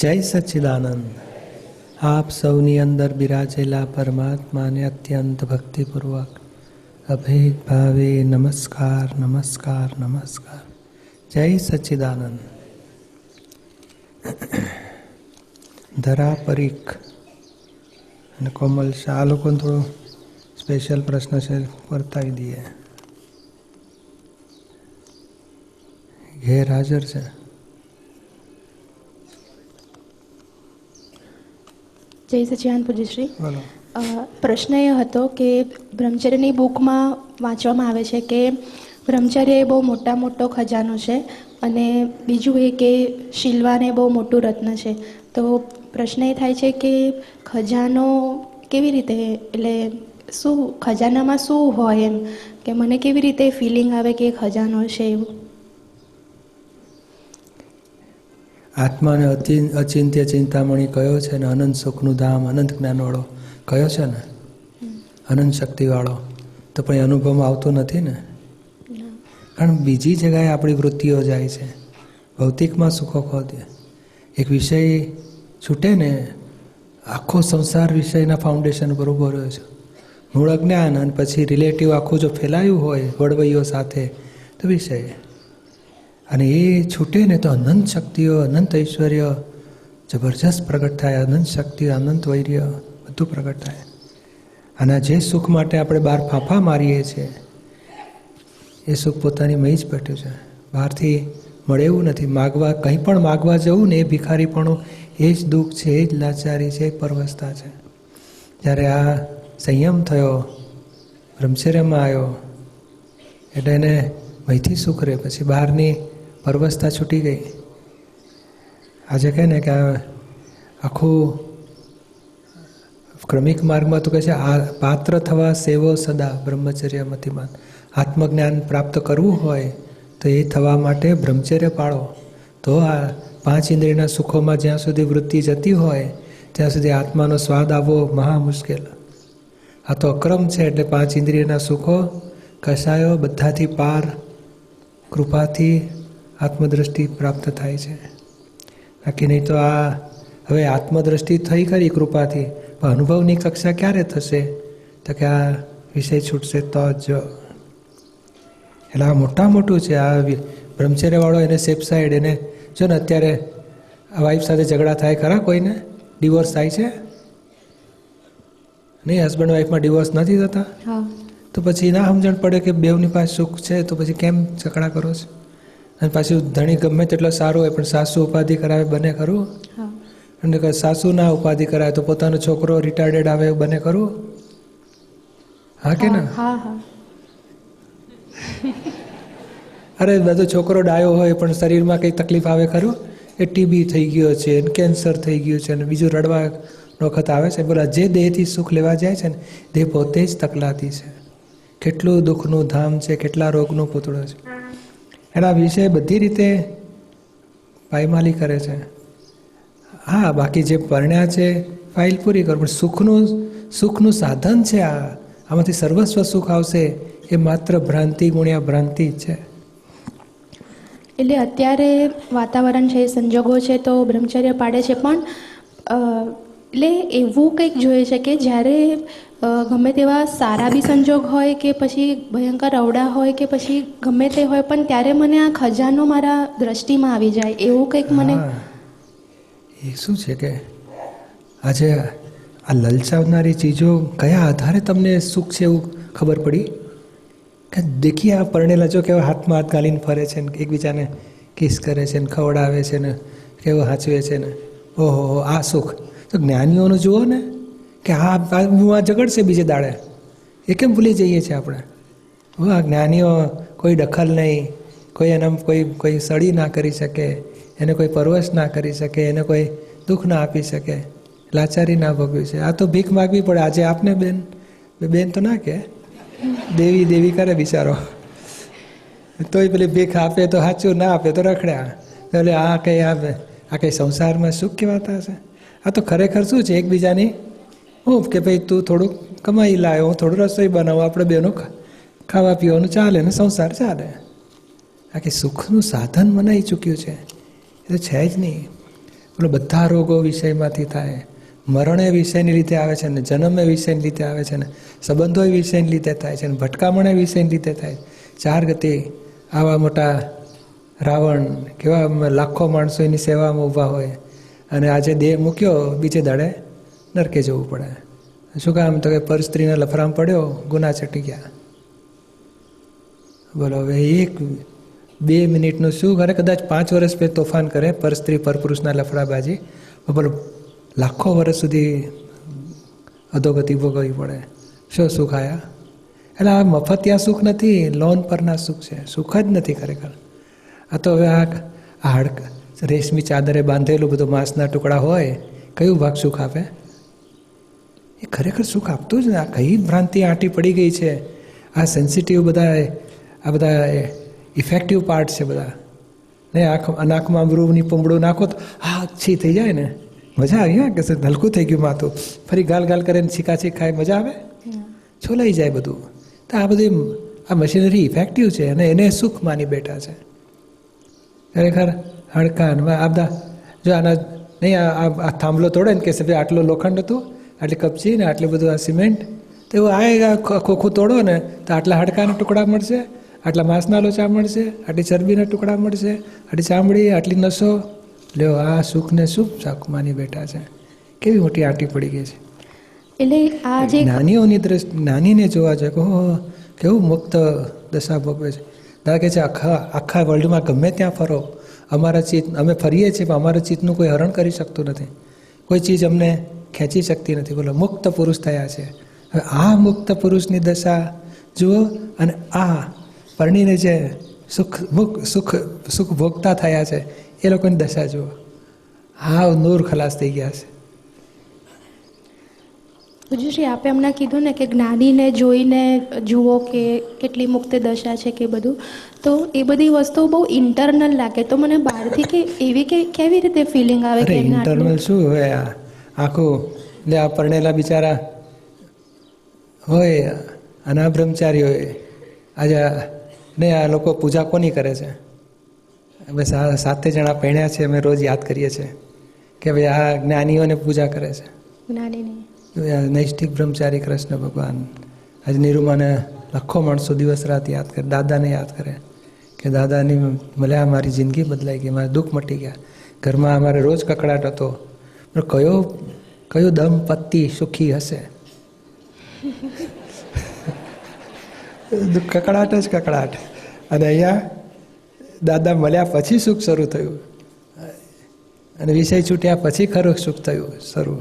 જય સચ્ચિદાનંદ. આપ સૌની અંદર બિરાજેલા પરમાત્માને અત્યંત ભક્તિપૂર્વક અભેદ ભાવે નમસ્કાર નમસ્કાર નમસ્કાર. જય સચ્ચિદાનંદ. ધરા પરીખ અને કોમલ શાહ, આ લોકોને થોડો સ્પેશિયલ પ્રશ્ન છે, વર્તાવી દઈએ. ઘેર હાજર છે. જય સચ્ચિદાનંદ પૂજ્યશ્રી. બોલો. પ્રશ્ન એ હતો કે બ્રહ્મચર્યની બુકમાં વાંચવામાં આવે છે કે બ્રહ્મચર્ય એ બહુ મોટો ખજાનો છે અને બીજું એ કે શીલવાન એ બહુ મોટું રત્ન છે. તો પ્રશ્ન એ થાય છે કે ખજાનો કેવી રીતે, એટલે શું ખજાનામાં શું હોય, એમ કે મને કેવી રીતે ફિલિંગ આવે કે ખજાનો છે એવું. આત્માને અચિંત્ય ચિંતામણી કયો છે ને, અનંત સુખનું ધામ, અનંત જ્ઞાનવાળો કયો છે ને, અનંત શક્તિવાળો, તો પણ એ અનુભવમાં આવતો નથી ને. કારણ બીજી જગ્યાએ આપણી વૃત્તિઓ જાય છે. ભૌતિકમાં સુખો ખોદે, એક વિષય છૂટે ને આખો સંસાર વિષયના ફાઉન્ડેશન પર ઊભો રહ્યો છે. મૂળ અજ્ઞાન અને પછી રિલેટિવ આખું જો ફેલાયું હોય વડવૈયો સાથે તો વિષય, અને એ છૂટે ને તો અનંત શક્તિઓ, અનંત ઐશ્વર્ય જબરજસ્ત પ્રગટ થાય. અનંત શક્તિ, અનંત વૈર્ય બધું પ્રગટ થાય. અને જે સુખ માટે આપણે બહાર ફાંફા મારીએ છીએ એ સુખ પોતાની મહી જ બેઠું છે, બહારથી મળે એવું નથી. માગવા, કંઈ પણ માગવા જવું ને એ ભિખારીપણું, એ જ દુઃખ છે, એ જ લાચારી છે, એ પરવસતા છે. જ્યારે આ સંયમ થયો, બ્રહ્મચર્યમાં આવ્યો, એટલે એને મહીથી સુખ રહે, પછી બહારની પરવસતા છૂટી ગઈ. આજે કહે ને કે આખું ક્રમિક માર્ગમાં તો કહે છે આ પાત્ર થવા સેવો સદા બ્રહ્મચર્ય મતિમાન. આત્મજ્ઞાન પ્રાપ્ત કરવું હોય તો એ થવા માટે બ્રહ્મચર્ય પાળો. તો આ 5 ઇન્દ્રિયના સુખોમાં જ્યાં સુધી વૃત્તિ જતી હોય ત્યાં સુધી આત્માનો સ્વાદ આવવો મહા મુશ્કેલ. આ તો અક્રમ છે, એટલે 5 ઇન્દ્રિયના સુખો કશાયો બધાથી પાર કૃપાથી આત્મદ્રષ્ટિ પ્રાપ્ત થાય છે. બાકી નહીં તો આ હવે આત્મદ્રષ્ટિ થઈ ખરી કૃપાથી, પણ અનુભવની કક્ષા ક્યારે થશે? તો કે આ વિષય છૂટશે તો જ. એટલે આ મોટું છે આ બ્રહ્મચર્યવાળો. એને સેફ સાઈડ, એને જો ને અત્યારે આ વાઈફ સાથે ઝઘડા થાય ખરા, કોઈને ડિવોર્સ થાય છે નહીં? હસબન્ડ વાઈફમાં ડિવોર્સ નથી થતા? તો પછી ના સમજણ પડે કે બેવની પાસે સુખ છે, તો પછી કેમ ઝઘડા કરો છો? અને પાછું ધણી ગમે તેટલો સારો હોય પણ સાસુ ઉપાધિ કરાવે, બને ખરું? અને સાસુ ના ઉપાધિ કરાવે તો પોતાનો છોકરો રિટાયર્ડેડ આવે, બને ખરું? હા કે ના? અરે બધો છોકરો ડાયો હોય પણ શરીરમાં કંઈ તકલીફ આવે ખરું? એ ટીબી થઈ ગયો છે, કેન્સર થઈ ગયું છે, અને બીજું રડવા વખત આવે છે. બોલા, જે દેહથી સુખ લેવા જાય છે ને, દેહ પોતે જ તકલાતી છે. કેટલું દુઃખનું ધામ છે, કેટલા રોગનું પૂતળો છે. એના વિશે બધી રીતે પાયમાલી કરે છે. હા, બાકી જે પરણ્યા છે ફાઇલ પૂરી કરો, પણ સુખનું સાધન છે આ. આમાંથી સર્વસ્વ સુખ આવશે એ માત્ર ભ્રાંતિ ગુણ્યા ભ્રાંતિ જ છે. એટલે અત્યારે વાતાવરણ છે, સંજોગો છે, તો બ્રહ્મચર્ય પાડે છે, પણ એટલે એવું કંઈક જોઈએ છે કે જ્યારે ગમે તેવા સારા બી સંજોગ હોય કે પછી ભયંકર અવડા હોય કે પછી ગમે તે હોય, પણ ત્યારે મને આ ખજાનો મારા દ્રષ્ટિમાં આવી જાય એવું કંઈક મને. એ શું છે કે આજે આ લલચાવનારી ચીજો કયા આધારે તમને સુખ છે એવું ખબર પડી? કે દેખીએ આ પરણેલા જો કેવા હાથમાં હાથ ગાલીને ફરે છે ને, એકબીજાને કિસ કરે છે ને, ખવડાવે છે ને, કેવું હાંચવે છે ને, ઓહો આ સુખ. તો જ્ઞાનીઓનું જુઓ ને કે આ ઝઘડશે બીજે દાડે, એ કેમ ભૂલી જઈએ છીએ આપણે? આ જ્ઞાનીઓ કોઈ દખલ નહીં, કોઈ એના કોઈ સડી ના કરી શકે, એને કોઈ પરવશ ના કરી શકે, એને કોઈ દુઃખ ના આપી શકે, લાચારી ના ભોગવી છે. આ તો ભીખ માગવી પડે. આજે આપને બેન તો ના કે દેવી કરે બિચારો, તોય પેલી ભીખ આપે તો સાચું, ના આપે તો રખડ્યા. એટલે આ કઈ સંસારમાં સુખ કહેવાતા હશે? આ તો ખરેખર શું છે? એકબીજાની હું કે ભાઈ તું થોડુંક કમાઈ લાવ્યો, હું થોડું રસોઈ બનાવું, આપણે બેનો ખાવા પીવાનું ચાલે ને સંસાર ચાલે. આ કે સુખનું સાધન મનાઈ ચૂક્યું છે, એ તો છે જ નહીં. બોલો બધા રોગો વિષયમાંથી થાય. મરણ એ વિષયની લીધે આવે છે ને, જન્મ એ વિષયની લીધે આવે છે ને, સંબંધો એ વિષયની લીધે થાય છે ને, ભટકામણ એ વિષયની લીધે થાય. ચાર ગતિ આવા મોટા રાવણ કેવા લાખો માણસો એની સેવામાં ઊભા હોય અને આજે દેહ મૂક્યો, બીજે દાડે નરકે જવું પડે. શું કામ? તો કે પર સ્ત્રીના લફરામ પડ્યો, ગુના ચટી ગયા. બોલો હવે 1-2 મિનિટનું શું કરે? કદાચ 5 વર્ષ પછી તોફાન કરે, પર સ્ત્રી પર પુરુષના લફડાબાજી, બોલો લાખો વર્ષ સુધી અધોગતિ ભોગવવી પડે. શું સુખ આયા? એટલે આ મફતિયા સુખ નથી, લોન પરના સુખ છે. સુખ જ નથી ખરેખર. આ તો હવે આ રેશમી ચાદરે બાંધેલું બધું માંસના ટુકડા હોય, કયું ભાગ સુખ આપે? એ ખરેખર સુખ આપતું જ ને. આ કઈ ભ્રાંતિ આંટી પડી ગઈ છે. આ સેન્સિટિવ આ બધા ઇફેક્ટિવ પાર્ટ છે બધા. ને નાકમાં અમરૂની પૂંબડું નાખો તો છી થઈ જાય ને, મજા આવી. હા કે હલકું થઈ ગયું માથું, ફરી ગાલ કરે ને છીકાછીક ખાય, મજા આવે? છોલાઈ જાય બધું. તો આ બધી આ મશીનરી ઇફેક્ટિવ છે અને એને સુખ માની બેઠા છે. ખરેખર હડકાન આ બધા જો આના નહીં, આ થાંભલો તોડે ને કે ભાઈ આટલો લોખંડ હતું, આટલી કપચી ને આટલું બધું આ સિમેન્ટ, તો એવું આ ખોખું તોડો ને તો આટલા હાડકાના ટુકડા મળશે, આટલા માંસના લોચા મળશે, આટલી ચરબીના ટુકડા મળશે, આટલી ચામડી, આટલી નસો. લ્યો આ સુખને સુખ શાક માની બેઠા છે. કેવી મોટી આંટી પડી ગઈ છે. એટલે આ જે જ્ઞાનીઓની દ્રષ્ટિ, જ્ઞાનીને જોવા જોઈએ કે કેવું મુક્ત દશા ભોગવે છે. દાદા કહે છે આખા વર્લ્ડમાં ગમે ત્યાં ફરો, અમારા ચિત્ત અમે ફરીએ છીએ પણ અમારા ચિત્તનું કોઈ હરણ કરી શકતું નથી, કોઈ ચીજ અમને ખેંચી શકતી નથી. બોલો મુક્ત પુરુષ થયા છે. હવે આ મુક્ત પુરુષની દશા જુઓ અને આ પરણીને જે સુખ ભોગતા થયા છે એ લોકોની દશા જુઓ. હા નૂર ખલાસ થઈ ગયા છે. પૂજ્યશ્રી આપે હમણાં કીધું ને કે જ્ઞાનીને જોઈને જુઓ કે કેટલી મુક્ત દશા છે કે બધું, તો એ બધી વસ્તુઓ બહુ ઇન્ટરનલ લાગે. તો મને બહારથી કે એવી કે કેવી રીતે ફિલિંગ આવે કે ઇન્ટરનલ શું હોય? આખું એટલે આ પરણેલા બિચારા હોય અને આ બ્રહ્મચારી હોય. આજે ને આ લોકો પૂજા કોની કરે છે? અમે 7 જણા પહેણ્યા છે, અમે રોજ યાદ કરીએ છીએ કે ભાઈ આ જ્ઞાનીઓને પૂજા કરે છે. જ્ઞાનીની નૈષ્ઠિક બ્રહ્મચારી કૃષ્ણ ભગવાન. આજે નિરૂમાને લાખો માણસો દિવસ રાત યાદ કરે, દાદાને યાદ કરે કે દાદાની મળ્યા, મારી જિંદગી બદલાઈ ગઈ, મારા દુઃખ મટી ગયા. ઘરમાં અમારે રોજ કકડાટ હતો. કયો દંપતિ સુખી હશે? કકડાટ જ કકડાટ. અને અહીંયા દાદા મળ્યા પછી સુખ શરૂ થયું અને વિષય છૂટ્યા પછી ખરું સુખ થયું શરૂ.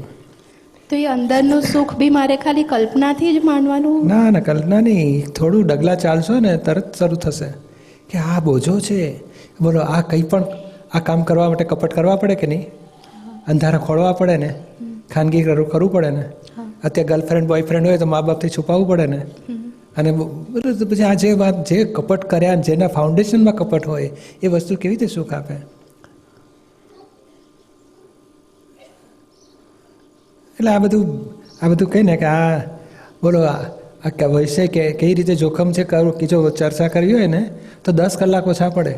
તો એ અંદરનું સુખ બી મારે ખાલી કલ્પનાથી જ માનવાનું? ના કલ્પના નહીં. થોડું ડગલા ચાલશો ને તરત શરૂ થશે કે આ બોજો છે. બોલો આ કંઈ પણ આ કામ કરવા માટે કપટ કરવા પડે કે નહીં? અંધારા ખોળવા પડે ને, ખાનગી કરવું પડે ને. અત્યારે ગર્લફ્રેન્ડ બોયફ્રેન્ડ હોય તો મા બાપથી છુપાવવું પડે ને. અને પછી આ જે વાત જે કપટ કર્યા, જેના ફાઉન્ડેશનમાં કપટ હોય એ વસ્તુ કેવી રીતે સુખ આપે? એટલે આ બધું કહે ને કે આ બોલો આ વિષય કઈ રીતે જોખમ છે કે જો ચર્ચા કરવી હોય ને તો 10 કલાક ઓછા પડે.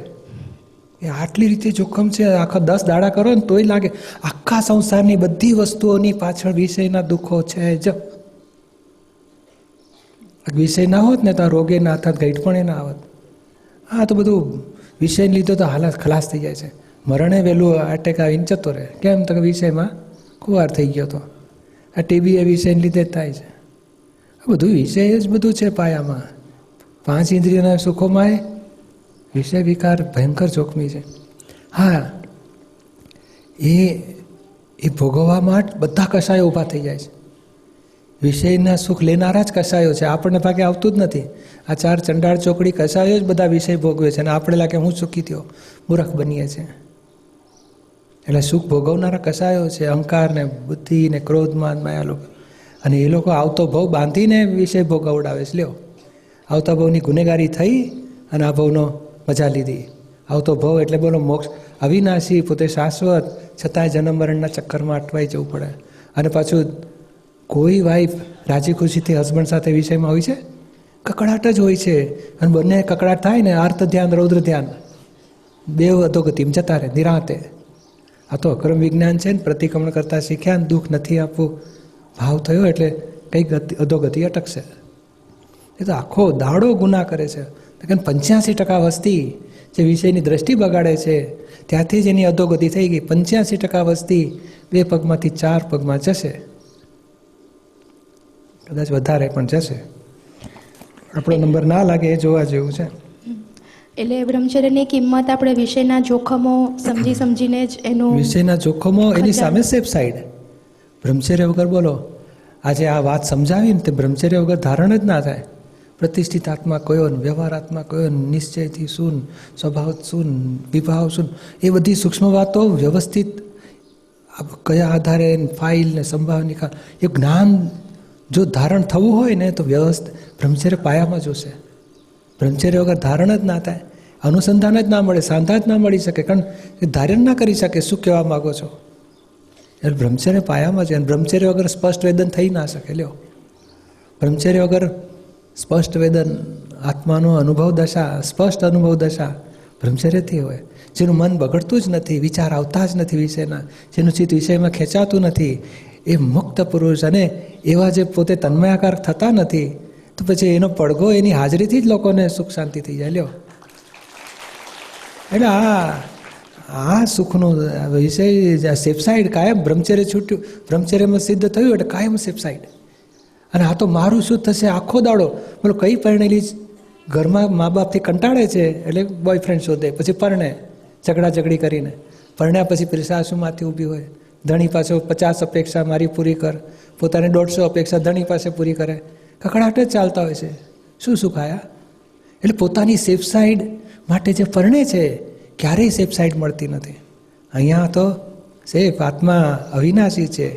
એ આટલી રીતે જોખમ છે, આખા 10 દાડા કરો ને તોય લાગે આખા સંસારની બધી વસ્તુઓની પાછળ વિષયના દુઃખો છે જ. વિષય ના હોત ને તો રોગે ના થાત, ગાઈડ પણ ના આવત. હા તો બધું વિષય લીધો તો હાલત ખલાસ થઈ જાય છે. મરણે વહેલું અટેક આવીને જતો રહે. કેમ તો કે વિષયમાં કુંવાર થઈ ગયો હતો. આ ટીબી એ વિષયને લીધે જ થાય છે. આ બધું વિષય જ બધું છે પાયામાં. 5 ઇન્દ્રિયોના સુખોમાં વિષય વિકાર ભયંકર જોખમી છે. હા એ ભોગવવામાં બધા કષાયો ઊભા થઈ જાય છે. વિષયના સુખ લેનારા જ કષાયો છે. આપણને ભાગે આવતું જ નથી. આ 4 ચંડાળ ચોકડી કષાયો જ બધા વિષય ભોગવે છે અને આપણે લાગે હું સુખી થયો, મૂર્ખ બનીએ છીએ. એટલે સુખ ભોગવનારા કષાયો છે, અહંકાર ને બુદ્ધિ ને ક્રોધ માન માયા લોકો. અને એ લોકો આવતો ભવ બાંધીને વિષય ભોગવડાવે છે. લ્યો આવતા ભવની ગુનેગારી થઈ અને આ ભવનો મજા લીધી. આવતો ભવ એટલે બોલો મોક્ષ અવિનાશી, પોતે શાશ્વત, છતાંય જન્મ મરણના ચક્કરમાં અટવાઈ જવું પડે. અને પાછું કોઈ વાઈફ રાજી ખુશીથી હસબન્ડ સાથે વિષયમાં હોય છે? કકડાટ જ હોય છે. અને બંને કકડાટ થાય ને, આર્ત ધ્યાન રૌદ્ર ધ્યાન 2 અધોગતિમાં જતા રહે નિરાંતે. આ તો અક્રમ વિજ્ઞાન છે ને, પ્રતિક્રમણ કરતાં શીખ્યા ને દુઃખ નથી આપવું ભાવ થયો એટલે કંઈક અધોગતિ અટકશે. એ તો આખો દાડો ગુના કરે છે. કે 85% વસ્તી જે વિષયની દ્રષ્ટિ બગાડે છે ત્યાંથી જ એની અધોગતિ થઈ ગઈ. 85% વસ્તી 2 પગમાંથી 4 પગમાં જશે, કદાચ વધારે પણ જશે. આપણો નંબર ના લાગે એ જોવા જેવું છે. એટલે બ્રહ્મચર્યની કિંમત આપણે વિષયના જોખમો સમજીને જ એનું વિષયના જોખમો એની સામે સેફ સાઈડ. બ્રહ્મચર્ય વગર બોલો, આજે આ વાત સમજાવી ને તે બ્રહ્મચર્ય વગર ધારણ જ ના થાય. પ્રતિષ્ઠિત આત્મા કયો, વ્યવહાર આત્મા કયો, નિશ્ચયથી શું, સ્વભાવ શું, વિભાવ શું, એ બધી સૂક્ષ્મ વાતો વ્યવસ્થિત કયા આધારે ફાઇલ ને સંભાવ નિકાલ એ જ્ઞાન જો ધારણ થવું હોય ને તો વ્યવસ્થિત બ્રહ્મચર્ય પાયામાં જોશે. બ્રહ્મચર્ય વગર ધારણ જ ના થાય, અનુસંધાન જ ના મળે, સાંધા જ ના મળી શકે, કારણ કે ધારણ ના કરી શકે શું કહેવા માગો છો. એટલે બ્રહ્મચર્ય પાયામાં છે. અને બ્રહ્મચર્ય વગર સ્પષ્ટ વેદન થઈ ના શકે. લ્યો, બ્રહ્મચર્ય વગર સ્પષ્ટ વેદન, આત્માનો અનુભવ દશા, સ્પષ્ટ અનુભવ દશા બ્રહ્મચર્યથી હોય. જેનું મન બગડતું જ નથી, વિચાર આવતા જ નથી વિષયના, જેનું ચિત્ત વિષયમાં ખેંચાતું નથી, એ મુક્ત પુરુષ. અને એવા જે પોતે તન્મયાકાર થતા નથી તો પછી એનો પડઘો એની હાજરીથી જ લોકોને સુખ શાંતિ થઈ જાય. લ્યો, એટલે આ સુખનું વિષય સેફ સાઈડ કાયમ. બ્રહ્મચર્ય છૂટ્યું, બ્રહ્મચર્યમાં સિદ્ધ થયું એટલે કાયમ સેફ સાઈડ. અને આ તો મારું શું થશે આખો દાડો. બોલો, કઈ પરણેલી ઘરમાં મા બાપથી કંટાળે છે એટલે બોયફ્રેન્ડ શોધે, પછી પરણે ઝઘડી કરીને. પરણ્યા પછી પેલી સાસુમાંથી ઊભી હોય, ધણી પાસે 50 અપેક્ષા મારી પૂરી કર, પોતાને 150 અપેક્ષા ધણી પાસે પૂરી કરે, કકડાટ જ ચાલતા હોય છે. શું સુખ આયા? એટલે પોતાની સેફ સાઈડ માટે જે પરણે છે ક્યારેય સેફ સાઈડ મળતી નથી. અહીંયા તો સેફ આત્મા અવિનાશી છે,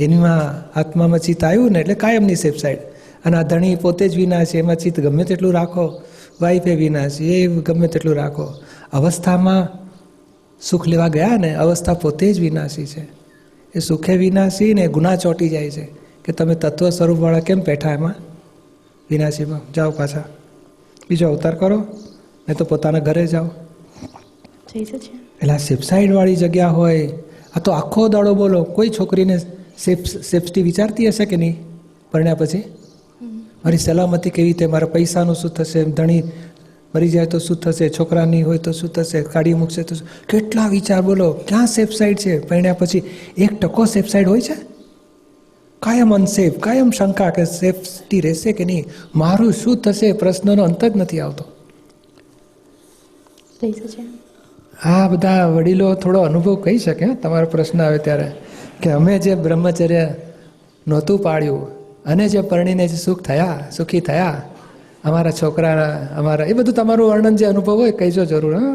એનીમાં આત્મામાં ચિત્ત આવ્યું ને એટલે કાયમની સેફ સાઈડ. અને આ ધણી પોતે જ વિનાશી, એમાં ચિત્ત ગમે તેટલું રાખો, વાઈફે વિનાશી, એ ગમે તેટલું રાખો, અવસ્થામાં સુખ લેવા ગયા ને અવસ્થા પોતે જ વિનાશી છે. એ સુખે વિનાશી ને ગુના ચોંટી જાય છે કે તમે તત્વ સ્વરૂપવાળા કેમ બેઠા એમાં વિનાશીમાં. જાઓ પાછા, બીજો અવતાર કરો, નહીં તો પોતાના ઘરે જાઓ. એટલે આ સેફસાઇડવાળી જગ્યા હોય. આ તો આખો દાડો બોલો, કોઈ છોકરીને સેફટી વિચારતી હશે કે નહીં પરણ્યા પછી? મારી સલામતી કેવી રીતે, મારા પૈસાનું શું થશે, ધણી મરી જાય તો શું થશે, છોકરાની હોય તો શું થશે, કાઢી મૂકશે તો શું, કેટલા વિચાર બોલો. ક્યાં સેફ સાઈડ છે? પરણ્યા પછી 1% સેફ સાઈડ હોય છે? કાયમ અનસેફ, કાયમ શંકા કે સેફટી રહેશે કે નહીં, મારું શું થશે, પ્રશ્નનો અંત જ નથી આવતો. આ બધા વડીલો થોડો અનુભવ કહી શકે તમારો પ્રશ્ન આવે ત્યારે, કે અમે જે બ્રહ્મચર્ય નહોતું પાડ્યું અને જે પરણીને જે સુખી થયા, અમારા છોકરા, અમારા, એ બધું તમારું વર્ણન જે અનુભવ હોય કહીજો જરૂર. હા,